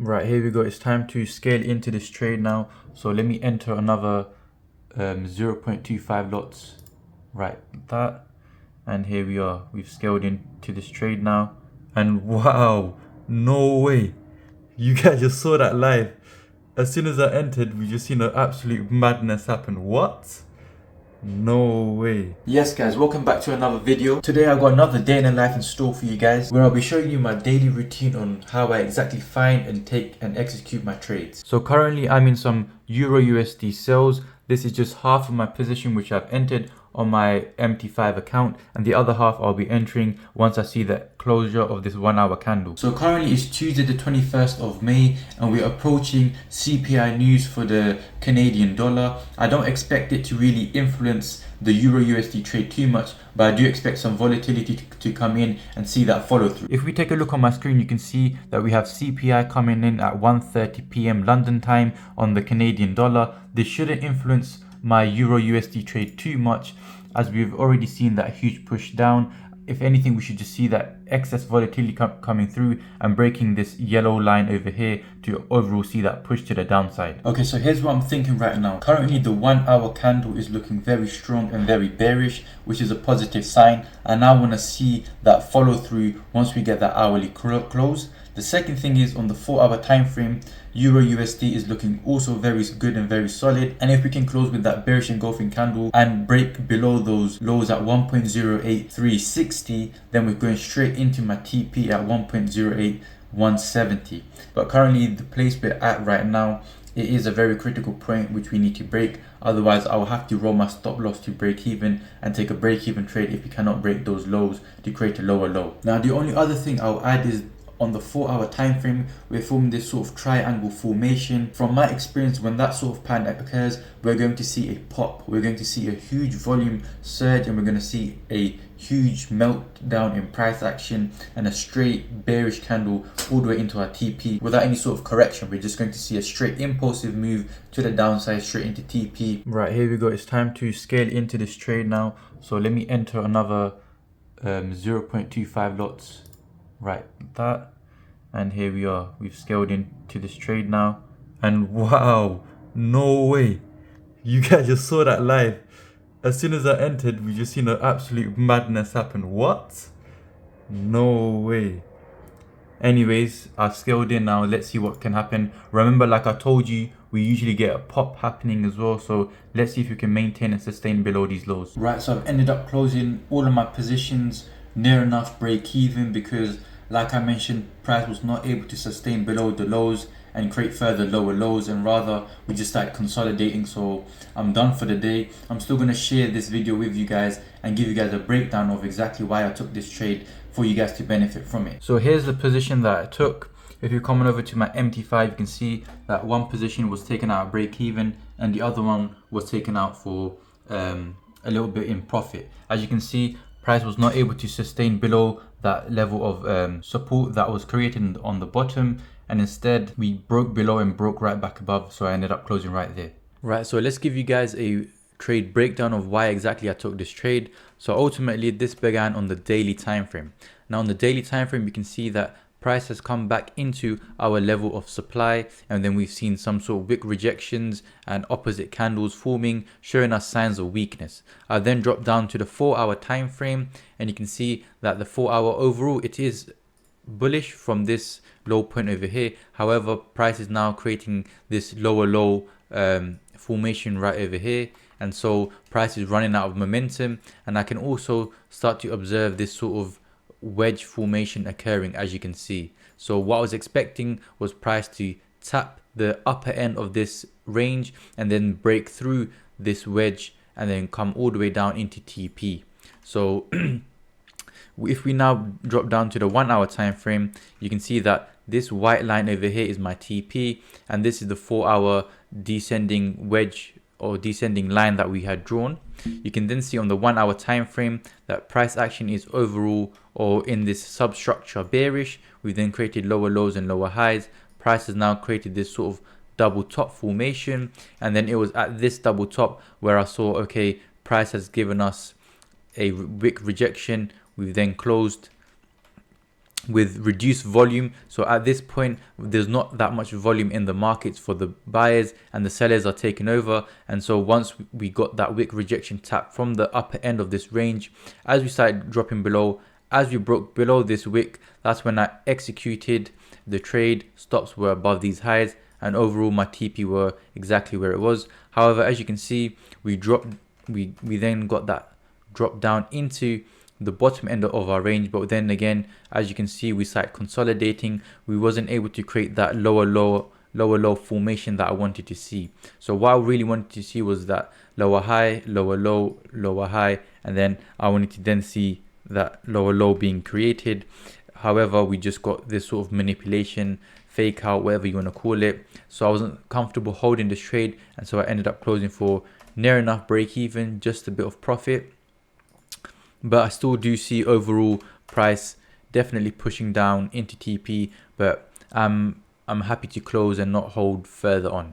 Right, here we go. It's time to scale into this trade now. So let me enter another 0.25 lots. Right, that. And here we are. We've scaled into this trade now. And wow, no way. You guys just saw that live. As soon as I entered, we just seen an absolute madness happen. What? No way. Yes guys, welcome back to another video. Today I've got another day in the life in store for you guys, where I'll be showing you my daily routine on how I exactly find and take and execute my trades. So currently I'm in some EURUSD sales. This is just half of my position which I've entered on my MT5 account, and the other half I'll be entering once I see the closure of this 1 hour candle. So currently it's Tuesday the 21st of May and we're approaching CPI news for the Canadian dollar. I don't expect it to really influence the EURUSD trade too much, but I do expect some volatility to come in and see that follow through. If we take a look on my screen, you can see that we have CPI coming in at 1:30 p.m. London time on the Canadian dollar. This shouldn't influence my EURUSD trade too much, as we've already seen that huge push down. If anything, we should just see that excess volatility coming through and breaking this yellow line over here to overall see that push to the downside. Okay, so here's what I'm thinking right now. Currently the 1 hour candle is looking very strong and very bearish, which is a positive sign. I now want to see that follow through once we get that hourly close. The second thing is on the 4 hour time frame, EURUSD is looking also very good and very solid. And if we can close with that bearish engulfing candle and break below those lows at 1.08360, then we're going straight into my TP at 1.08170. But currently the place we're at right now, it is a very critical point which we need to break. Otherwise I will have to roll my stop loss to break even and take a break even trade if we cannot break those lows to create a lower low. Now the only other thing I'll add is on the 4 hour time frame, we're forming this sort of triangle formation. From my experience, when that sort of pattern occurs, we're going to see a pop. We're going to see a huge volume surge, and we're going to see a huge meltdown in price action and a straight bearish candle all the way into our TP without any sort of correction. We're just going to see a straight impulsive move to the downside straight into TP. Right, here we go. It's time to scale into this trade now. So let me enter another 0.25 lots. Right, that. And here we are. We've scaled into this trade now. And wow, no way. You guys just saw that live. As soon as I entered, we just seen an absolute madness happen. What? No way. Anyways, I've scaled in now. Let's see what can happen. Remember, like I told you, we usually get a pop happening as well. So let's see if we can maintain and sustain below these lows. Right, so I've ended up closing all of my positions near enough break even, because like I mentioned, price was not able to sustain below the lows and create further lower lows, and rather we just started consolidating. So I'm done for the day. I'm still going to share this video with you guys and give you guys a breakdown of exactly why I took this trade for you guys to benefit from it. So here's the position that I took. If you're coming over to my MT5, you can see that one position was taken out at break even and the other one was taken out for a little bit in profit. As you can see, price was not able to sustain below that level of support that was created on the bottom, and instead we broke below and broke right back above, so I ended up closing right there. Right, so let's give you guys a trade breakdown of why exactly I took this trade. So ultimately this began on the daily time frame. Now on the daily time frame, you can see that price has come back into our level of supply, and then we've seen some sort of wick rejections and opposite candles forming, showing us signs of weakness. I then dropped down to the 4 hour time frame, and you can see that the 4 hour overall, it is bullish from this low point over here. However, price is now creating this lower low formation right over here, and so price is running out of momentum. And I can also start to observe this sort of wedge formation occurring, as you can see. So what I was expecting was price to tap the upper end of this range and then break through this wedge and then come all the way down into TP. So if we now drop down to the 1 hour time frame, you can see that this white line over here is my TP, and this is the 4 hour descending wedge or descending line that we had drawn. You can then see on the 1 hour time frame that price action is overall, or in this substructure, bearish. We then created lower lows and lower highs. Price has now created this sort of double top formation, and then it was at this double top where I saw, okay, price has given us a wick rejection. We've then closed with reduced volume. So at this point, there's not that much volume in the markets for the buyers, and the sellers are taking over. And so once we got that wick rejection tap from the upper end of this range, as we started dropping below, as we broke below this wick, that's when I executed the trade. Stops were above these highs, and overall my TP were exactly where it was. However, as you can see, we then got that drop down into the bottom end of our range, but then again, as you can see, we started consolidating. We wasn't able to create that lower low formation that I wanted to see. So what I really wanted to see was that lower high, lower low, lower high, and then I wanted to then see that lower low being created. However, we just got this sort of manipulation, fake out, whatever you want to call it. So I wasn't comfortable holding this trade, and so I ended up closing for near enough break even, just a bit of profit. But I still do see overall price definitely pushing down into TP, but I'm happy to close and not hold further on.